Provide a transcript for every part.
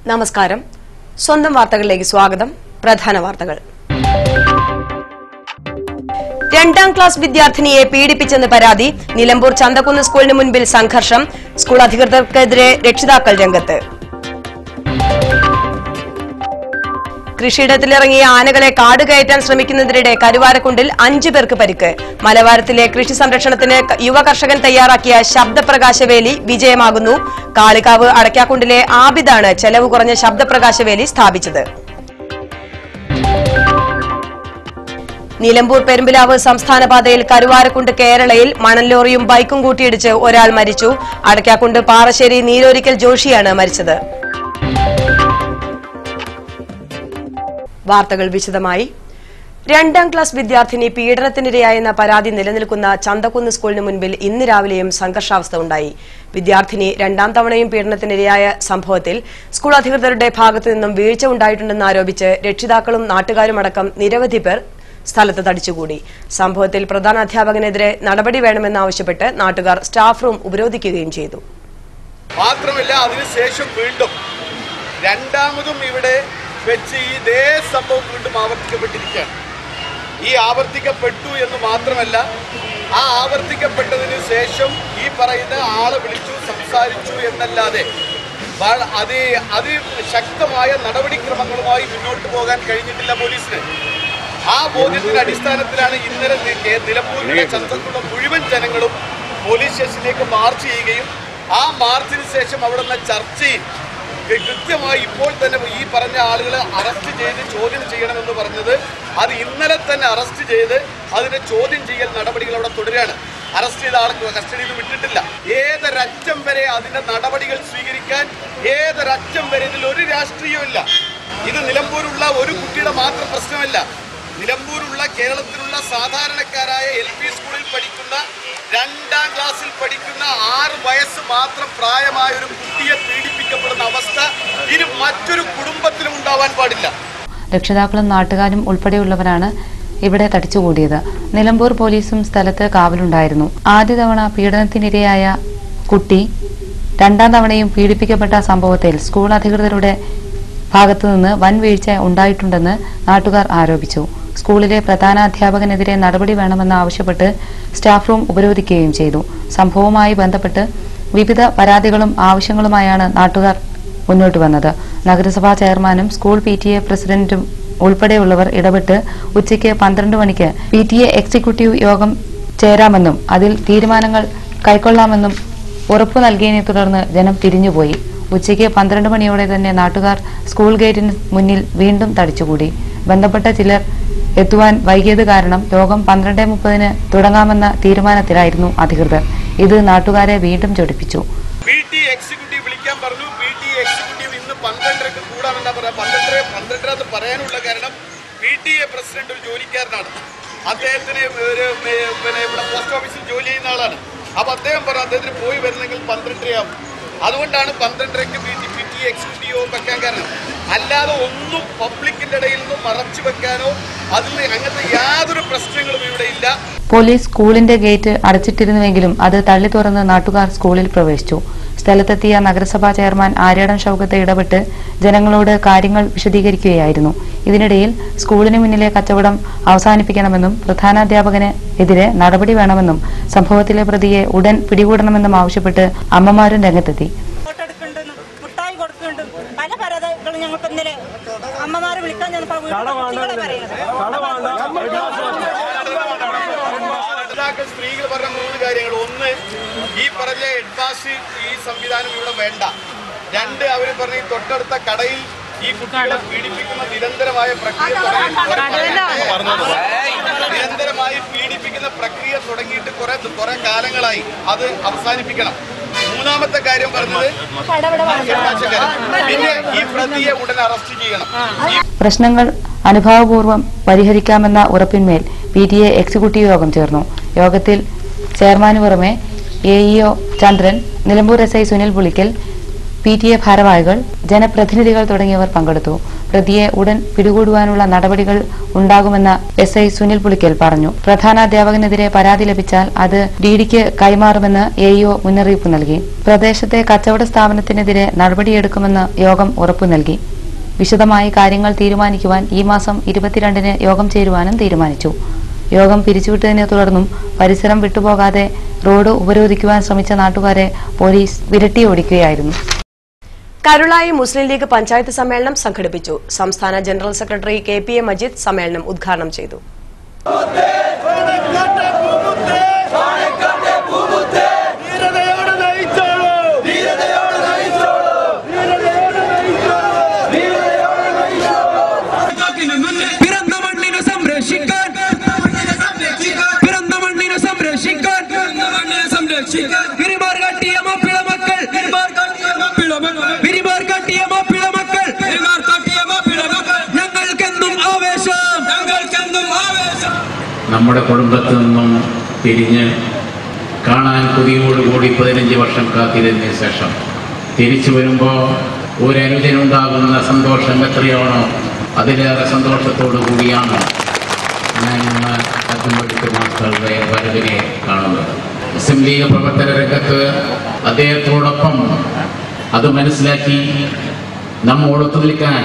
നമസ്കാരം. സ്വന്തം വാർത്തകളിലേക്ക് സ്വാഗതം. പ്രധാന വാർത്തകൾ. രണ്ടാം ക്ലാസ് വിദ്യാർത്ഥിനിയെ പീഡിപ്പിച്ചെന്ന് പരാതി. നിലമ്പൂർ ചന്തക്കുന്ന് സ്കൂളിന് മുൻപിൽ സംഘർഷം. സ്കൂൾ അധികൃതർക്കെതിരെ രക്ഷിതാക്കൾ രംഗത്ത്. കൃഷിയിടത്തിലിറങ്ങിയ ആനകളെ കാട് കയറ്റാൻ ശ്രമിക്കുന്നതിനിടെ കരുവാരക്കുണ്ടിൽ 5 പേർക്ക് പരിക്ക്. മലവാരത്തിലെ കൃഷി സംരക്ഷണത്തിന് യുവ കർഷകൻ തയ്യാറാക്കിയ ശബ്ദപ്രകാശവേലി വിജയമാകുന്നു. കാളികാവ് അടയ്ക്കാക്കുണ്ടിലെ ആബിദാണ് ചെലവ് കുറഞ്ഞ ശബ്ദപ്രകാശവേലി സ്ഥാപിച്ചത്. നിലമ്പൂർ പെരുമ്പിലാവ് സംസ്ഥാനപാതയിൽ കരുവാരക്കുണ്ട് കേരളയിൽ മണൽലോറിയും ബൈക്കും കൂട്ടിയിടിച്ച് ഒരാൾ മരിച്ചു. അടയ്ക്കാക്കുണ്ട് പാറശ്ശേരി നീരോരിക്കൽ ജോഷിയാണ് മരിച്ചത്. വാർത്തകൾ വിശദമായി. രണ്ടാം ക്ലാസ് വിദ്യാർത്ഥിനി പീഡനത്തിനിരയായെന്ന പരാതി നിലനിൽക്കുന്ന ചന്തക്കുന്ന് സ്കൂളിന് മുൻപിൽ ഇന്ന് രാവിലെയും സംഘർഷാവസ്ഥ ഉണ്ടായി. വിദ്യാർത്ഥിനി രണ്ടാം തവണയും പീഡനത്തിനിരയായ സംഭവത്തിൽ സ്കൂൾ അധികൃതരുടെ ഭാഗത്തു നിന്നും വീഴ്ച ഉണ്ടായിട്ടുണ്ടെന്ന് ആരോപിച്ച് രക്ഷിതാക്കളും നാട്ടുകാരുമടക്കം നിരവധി പേർ സ്ഥലത്ത് തടിച്ചുകൂടി. സംഭവത്തിൽ പ്രധാന അധ്യാപകനെതിരെ നടപടി വേണമെന്നാവശ്യപ്പെട്ട് നാട്ടുകാർ സ്റ്റാഫ് റൂം ഉപരോധിക്കുകയും ചെയ്തു. മാത്രമല്ല അതിനുശേഷം വീണ്ടും രണ്ടാമതും ഇവിടെ വെച്ച് ഇതേ സംഭവം വീണ്ടും ആവർത്തിക്കപ്പെട്ടിരിക്കുകയാണ്. ഈ ആവർത്തിക്കപ്പെട്ടു എന്ന് മാത്രമല്ല, ആ ആവർത്തിക്കപ്പെട്ടതിന് ശേഷം ഈ പറയുന്ന ആളെ വിളിച്ചു സംസാരിച്ചു എന്നല്ലാതെ അതിശക്തമായ നടപടിക്രമങ്ങളുമായി മുന്നോട്ട് പോകാൻ കഴിഞ്ഞിട്ടില്ല പോലീസിന്. ആ ബോധ്യത്തിന്റെ അടിസ്ഥാനത്തിലാണ് ഇന്നലെ നിലമ്പൂരിലെ ചന്തക്കുള്ള മുഴുവൻ ജനങ്ങളും പോലീസ് സ്റ്റേഷനിലേക്ക് മാർച്ച് ചെയ്യുകയും ആ മാർച്ചിന് ശേഷം അവിടെ നിന്ന് ചർച്ചയിൽ കൃത്യമായി ഇപ്പോൾ തന്നെ ഈ പറഞ്ഞ ആളുകളെ അറസ്റ്റ് ചെയ്ത് ചോദ്യം ചെയ്യണമെന്ന് പറഞ്ഞത് അത് ഇന്നലെ തന്നെ അറസ്റ്റ് ചെയ്ത് അതിന്റെ ചോദ്യം ചെയ്യൽ നടപടികൾ അവിടെ തുടരുകയാണ്. അറസ്റ്റ് ചെയ്ത ആൾക്ക് കസ്റ്റഡിയിൽ വിട്ടിട്ടില്ല. ഏതൊരറ്റം വരെ അതിന്റെ നടപടികൾ സ്വീകരിക്കാൻ ഏതൊരറ്റം വരെ ഇതിൽ ഒരു രാഷ്ട്രീയമില്ല. ഇത് നിലമ്പൂരുള്ള ഒരു കുട്ടിയുടെ മാത്രം പ്രശ്നമല്ല. നിലമ്പൂരുള്ള കേരളത്തിലുള്ള സാധാരണക്കാരായ LP സ്കൂളിൽ പഠിക്കുന്ന രണ്ടാം ക്ലാസ്സിൽ പഠിക്കുന്ന 6 വയസ്സ് മാത്രം പ്രായമായ ഒരു കുട്ടിയെ പീഡിപ്പിക്കപ്പെടുന്ന അവസ്ഥ ഇനി മറ്റൊരു കുടുംബത്തിലും ഉണ്ടാവാൻ പാടില്ല. രക്ഷിതാക്കളും നാട്ടുകാരും ഉൾപ്പെടെയുള്ളവരാണ് ഇവിടെ തടിച്ചുകൂടിയത്. നിലമ്പൂർ പോലീസും സ്ഥലത്ത് കാവലുണ്ടായിരുന്നു. ആദ്യ തവണ പീഡനത്തിനിരയായ കുട്ടി രണ്ടാം തവണയും പീഡിപ്പിക്കപ്പെട്ട സംഭവത്തിൽ സ്കൂൾ അധികൃതരുടെ ഭാഗത്തുനിന്ന് വൻ വീഴ്ച ഉണ്ടായിട്ടുണ്ടെന്ന് നാട്ടുകാർ ആരോപിച്ചു. സ്കൂളിലെ പ്രധാന അധ്യാപകനെതിരെ നടപടി വേണമെന്ന് ആവശ്യപ്പെട്ട് സ്റ്റാഫ് റൂം ഉപരോധിക്കുകയും ചെയ്തു. സംഭവവുമായി ബന്ധപ്പെട്ട് വിവിധ പരാതികളും ആവശ്യങ്ങളുമായാണ് നാട്ടുകാർ മുന്നോട്ട് വന്നത്. നഗരസഭാ ചെയർമാനും സ്കൂൾ PTA പ്രസിഡന്റും ഉൾപ്പെടെയുള്ളവർ ഇടപെട്ട് ഉച്ചയ്ക്ക് 12 മണിക്ക് PTA എക്സിക്യൂട്ടീവ് യോഗം ചേരാമെന്നും അതിൽ തീരുമാനങ്ങൾ കൈക്കൊള്ളാമെന്നും ഉറപ്പു നൽകിയതിനെ തുടർന്ന് ജനം തിരിഞ്ഞുപോയി. ഉച്ചയ്ക്ക് 12 മണിയോടെ തന്നെ നാട്ടുകാർ സ്കൂൾ ഗേറ്റിന് മുന്നിൽ വീണ്ടും തടിച്ചുകൂടി. ബന്ധപ്പെട്ട ചിലർ എത്തുവാൻ വൈകിയത് കാരണം യോഗം 12:30 തുടങ്ങാമെന്ന തീരുമാനത്തിലായിരുന്നു അധികൃതർ. ഇത് നാട്ടുകാരെ വീണ്ടും ചൊടിപ്പിച്ചു. PTA എക്സിക്യൂട്ടീവ് വിളിക്കാൻ പറഞ്ഞു. PTA എക്സിക്യൂട്ടീവ് ഇന്ന് 12:30 കൂടാമെന്നാ പറയാം. 12:30 പറയാനുള്ള കാരണം PTA പ്രസിഡന്റ് ഒരു ജോലിക്കാരനാണ്. അദ്ദേഹത്തിന് ഇവിടെ പോസ്റ്റ് ഓഫീസിൽ ജോലി ചെയ്യുന്ന ആളാണ്. അപ്പൊ അദ്ദേഹം പറഞ്ഞു അദ്ദേഹത്തിന് പോയി വരുന്നെങ്കിൽ 12:30 ആവും. അതുകൊണ്ടാണ് 12:30 PTA എക്സിക്യൂട്ടീവ് യോഗം വെക്കാൻ കാരണം. അല്ലാതെ ഒന്നും പബ്ലിക്കിന്റെ ഇടയിൽ നിന്നും മറച്ചു വെക്കാനോ അതിൽ അങ്ങനത്തെ യാതൊരു പ്രശ്നങ്ങളും ഇവിടെ ഇല്ല. പോലീസ് സ്കൂളിന്റെ ഗേറ്റ് അടച്ചിട്ടിരുന്നുവെങ്കിലും അത് തള്ളി തുറന്ന് നാട്ടുകാർ സ്കൂളിൽ പ്രവേശിച്ചു. സ്ഥലത്തെത്തിയ നഗരസഭാ ചെയർമാൻ ആര്യാടൻ ഷൗക്കത്ത് ഇടപെട്ട് ജനങ്ങളോട് കാര്യങ്ങൾ വിശദീകരിക്കുകയായിരുന്നു. ഇതിനിടയിൽ സ്കൂളിന് മുന്നിലെ കച്ചവടം അവസാനിപ്പിക്കണമെന്നും പ്രധാനാധ്യാപകന് എതിരെ നടപടി വേണമെന്നും സംഭവത്തിലെ പ്രതിയെ ഉടൻ പിടികൂടണമെന്നും ആവശ്യപ്പെട്ട് അമ്മമാരും രംഗത്തെത്തി. സ്ത്രീകൾ പറഞ്ഞ 3 കാര്യങ്ങൾ. ഒന്ന്, ഈ പറഞ്ഞ എഡ്വാൻസ് ഈ സംവിധാനം ഇവിടെ വേണ്ട. 2, അവർ പറഞ്ഞ തൊട്ടടുത്ത കടയിൽ ഈ കുട്ടികളെ പീഡിപ്പിക്കുന്ന നിരന്തരമായി പീഡിപ്പിക്കുന്ന പ്രക്രിയ തുടങ്ങിയിട്ട് കുറെ കാലങ്ങളായി. അത് അവസാനിപ്പിക്കണം. 3ാമത്തെ കാര്യം പറഞ്ഞത് പിന്നെ ഈ പ്രതിയെ ഉടൻ അറസ്റ്റ് ചെയ്യണം. പ്രശ്നങ്ങൾ അനുഭാവപൂർവ്വം പരിഹരിക്കാമെന്ന ഉറപ്പിന്മേൽ PTA എക്സിക്യൂട്ടീവ് യോഗം ചേർന്നു. യോഗത്തിൽ ചെയർമാനു പുറമെ AEO ചന്ദ്രൻ, നിലമ്പൂർ SI സുനിൽ പുളിക്കൽ, PTA ഭാരവാഹികൾ, ജനപ്രതിനിധികൾ തുടങ്ങിയവർ പങ്കെടുത്തു. പ്രതിയെ ഉടൻ പിടികൂടുവാനുള്ള നടപടികൾ ഉണ്ടാകുമെന്ന് SI സുനിൽ പുളിക്കൽ പറഞ്ഞു. പ്രധാനാധ്യാപകനെതിരെ പരാതി ലഭിച്ചാൽ അത് DDക്ക് കൈമാറുമെന്ന് AEO മുന്നറിയിപ്പ് നൽകി. പ്രദേശത്തെ കച്ചവട സ്ഥാപനത്തിനെതിരെ നടപടിയെടുക്കുമെന്ന് യോഗം ഉറപ്പു നൽകി. വിശദമായി കാര്യങ്ങൾ തീരുമാനിക്കുവാൻ ഈ മാസം 22-ന് യോഗം ചേരുവാനും തീരുമാനിച്ചു. യോഗം പിരിച്ചുവിട്ടതിനെ തുടർന്നും പരിസരം വിട്ടുപോകാതെ റോഡ് ഉപരോധിക്കുവാൻ ശ്രമിച്ച നാട്ടുകാരെ പോലീസ് വിരട്ടിയോടിക്കുകയായിരുന്നു. കരുളായി മുസ്ലിം ലീഗ് പഞ്ചായത്ത് സമ്മേളനം സംഘടിപ്പിച്ചു. സംസ്ഥാന ജനറൽ സെക്രട്ടറി KPA മജീദ് സമ്മേളനം ഉദ്ഘാടനം ചെയ്തു. നമ്മുടെ കുടുംബത്തിൽ നിന്നും തിരിഞ്ഞ് കാണാൻ കൊതിയോടുകൂടി 15 വർഷം കാത്തിരുന്നതിന് ശേഷം തിരിച്ചു വരുമ്പോൾ ഒരു അനുജനുണ്ടാകുന്ന സന്തോഷം എത്രയാണോ അതിലേറെ സന്തോഷത്തോടു കൂടിയാണ് ഞാൻ ഇന്ന് അബ്ദുൽ മാസ്റ്ററുടെ വരവിനെ കാണുന്നത്. മുസ്ലിം ലീഗ് പ്രവർത്തന രംഗത്ത് അദ്ദേഹത്തോടൊപ്പം അത് മനസ്സിലാക്കി നമ്മോടൊത്തു നിൽക്കാൻ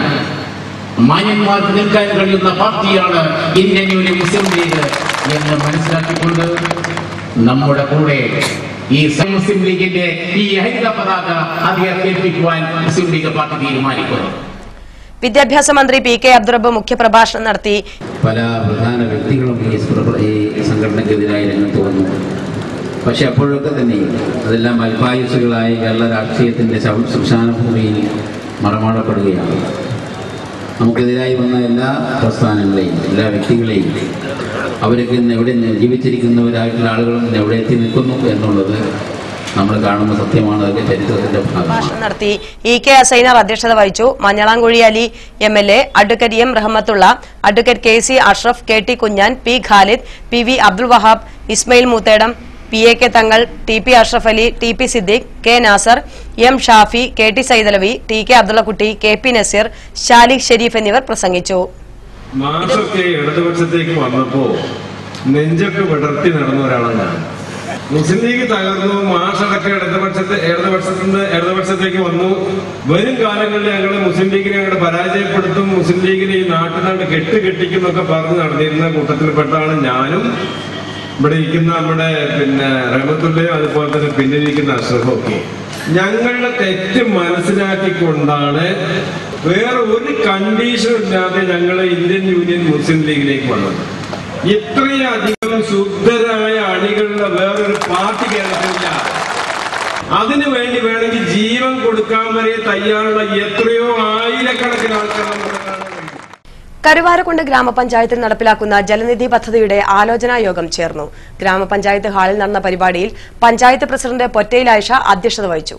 മാന്യന്മാർക്ക് നിൽക്കാൻ കഴിയുന്ന പാർട്ടിയാണ് ഇന്ത്യൻ യൂണിയൻ മുസ്ലിം ലീഗ് എന്ന് മനസ്സിലാക്കിക്കൊണ്ട് നമ്മുടെ കൂടെ ഈ മുസ്ലിം ലീഗിന്റെ ഈ ഹരിത പതാക അധികരിപ്പിക്കുവാൻ മുസ്ലിം ലീഗ് പാർട്ടി തീരുമാനിക്കുന്നു. വിദ്യാഭ്യാസ മന്ത്രി PK അബ്ദുറബ്ബ് മുഖ്യപ്രഭാഷണം നടത്തി. പല പ്രധാന വ്യക്തികളും ഈ സംഘടനയ്ക്കെതിരായി രംഗത്ത് വന്നു. പക്ഷെ അപ്പോഴൊക്കെ തന്നെ അതെല്ലാം അല്പായുസുകളായി കേരള രാഷ്ട്രീയത്തിന്റെ ശ്മശാന ഭൂമിയിൽ മറമാടപ്പെടുകയാണ്. നമുക്കെതിരായി വന്ന എല്ലാ പ്രസ്ഥാനങ്ങളെയും എല്ലാ വ്യക്തികളെയും അവരൊക്കെ ഇന്ന് എവിടെ ജീവിച്ചിരിക്കുന്നവരായിട്ടുള്ള ആളുകളും ഇന്ന് എവിടെ എത്തി നിൽക്കുന്നു എന്നുള്ളത് നമ്മൾ കാണുന്ന സത്യമാണ്. അതൊക്കെ ചരിത്രത്തിന്റെ ഭാഗമാണ്. നടത്തി EK അസൈനാർ അധ്യക്ഷത വഹിച്ചു. Manjalamkuzhi Ali MLA, advocate M Rahmathulla, advocate KC Ashraf, KT Kunhan, P Khalid, PV Abdul Wahab, Ismail Moothedam, PAK Thangal, TP Ashraf Ali, TP Siddique, K Nasar, M Shafi, KT Saidalavi, TK Abdullakutty, KP Naseer, Shalikh Sherif എന്നിവർ പ്രസംഗിച്ചു. മാസൊക്കെ ഇടതുപക്ഷത്തേക്ക് വന്നപ്പോ നെഞ്ചൊക്കെ വിടർത്തി നടന്ന ഒരാളാണ് ഞാൻ. മുസ്ലിം ലീഗ് തകർന്നു, മാഷടക്കം ഇടതുപക്ഷത്തേക്ക് വന്നു. വരും കാലങ്ങളിൽ ഞങ്ങൾ മുസ്ലിം ലീഗിനെ ഞങ്ങൾ പരാജയപ്പെടുത്തും, മുസ്ലിം ലീഗിനെ ഈ നാട്ടിൽ കെട്ടിക്കും എന്നൊക്കെ പറഞ്ഞ് നടന്നിരുന്ന കൂട്ടത്തിൽപ്പെട്ടാണ് ഞാനും. ഇവിടെ ഇരിക്കുന്ന നമ്മുടെ റഹ്മത്തുള്ളയും അതുപോലെ തന്നെ പിന്നിലിരിക്കുന്ന അഷ്റഫും ഒക്കെ ഞങ്ങളുടെ തെറ്റ് മനസ്സിലാക്കിക്കൊണ്ടാണ് വേറെ ഒരു കണ്ടീഷനും ഇല്ലാതെ ഞങ്ങൾ ഇന്ത്യൻ യൂണിയൻ മുസ്ലിം ലീഗിലേക്ക് വന്നത്. ഇത്രയധികം ശുദ്ധരായ അണികളുള്ള വേറൊരു പാർട്ടി കേരളത്തിലില്ല. അതിനു വേണ്ടി വേണമെങ്കിൽ ജീവൻ കൊടുക്കാൻ വരെ തയ്യാറുള്ള എത്രയോ ആയിരക്കണക്കിന് ആൾക്കാർ. കരുവാരക്കുണ്ട് ഗ്രാമപഞ്ചായത്തിൽ നടപ്പിലാക്കുന്ന ജലനിധി പദ്ധതിയുടെ ആലോചനാ യോഗം ചേർന്നു. ഗ്രാമപഞ്ചായത്ത് ഹാളിൽ നടന്ന പരിപാടിയിൽ പഞ്ചായത്ത് പ്രസിഡന്റ് പൊറ്റയിൽ ആയിഷ അധ്യക്ഷത വഹിച്ചു.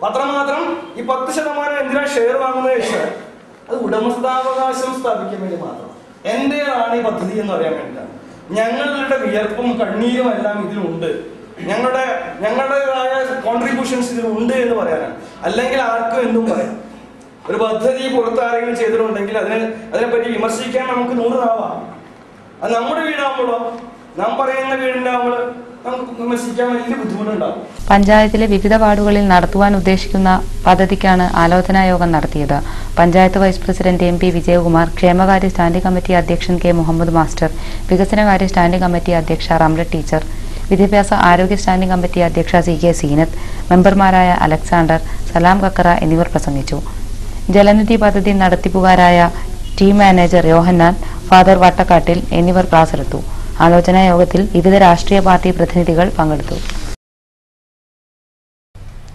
പത്രമാത്രം ഈ 10% എന്തിനാ ഷെയർ വാങ്ങുന്നത് വെച്ചാൽ അത് ഉടമസ്ഥാവകാശം സ്ഥാപിക്കാൻ വേണ്ടി മാത്രം. എന്റേതാണ് ഈ പദ്ധതി എന്ന് പറയാൻ വേണ്ടിയിട്ടാണ്. ഞങ്ങളുടെ വിയർപ്പും കണ്ണീരും എല്ലാം ഇതിലുണ്ട്, ഞങ്ങളുടേതായ കോൺട്രിബ്യൂഷൻസ് ഇതിലുണ്ട് എന്ന് പറയാനാണ്. അല്ലെങ്കിൽ ആർക്കും എന്തും പറയാം. ഒരു പദ്ധതി പുറത്താരെങ്കിലും ചെയ്തിട്ടുണ്ടെങ്കിൽ അതിനെപ്പറ്റി വിമർശിക്കാൻ നമുക്ക് 100 നാവാം. അത് നമ്മുടെ വീടാകുമ്പോഴോ നാം പറയുന്ന വീടുണ്ടാകുമ്പോൾ നമുക്ക് വിമർശിക്കാൻ വലിയ ബുദ്ധിമുട്ടുണ്ടാവും. പഞ്ചായത്തിലെ വിവിധ വാർഡുകളിൽ നടത്തുവാൻ ഉദ്ദേശിക്കുന്ന പദ്ധതിക്കാണ് ആലോചനാ യോഗം നടത്തിയത്. Panchayat vice president MP Vijayakumar, ക്ഷേമകാര്യ സ്റ്റാൻഡിംഗ് കമ്മിറ്റി അധ്യക്ഷൻ K മുഹമ്മദ് മാസ്റ്റർ, വികസനകാര്യ സ്റ്റാൻഡിംഗ് കമ്മിറ്റി അധ്യക്ഷ റംല ടീച്ചർ, വിദ്യാഭ്യാസ ആരോഗ്യ സ്റ്റാൻഡിംഗ് കമ്മിറ്റി അധ്യക്ഷ CK സീനത്ത്, മെമ്പർമാരായ അലക്സാണ്ടർ, സലാം കക്കറ എന്നിവർ പ്രസംഗിച്ചു. ജലനിധി പദ്ധതി നടത്തിപ്പുകാരായ team manager Yohannan, father Vattakattil എന്നിവർ ക്ലാസ് എടുത്തു. ആലോചനാ യോഗത്തിൽ വിവിധ രാഷ്ട്രീയ പാർട്ടി പ്രതിനിധികൾ പങ്കെടുത്തു.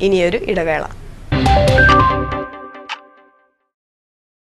ഇനിയൊരു ഇടവേള.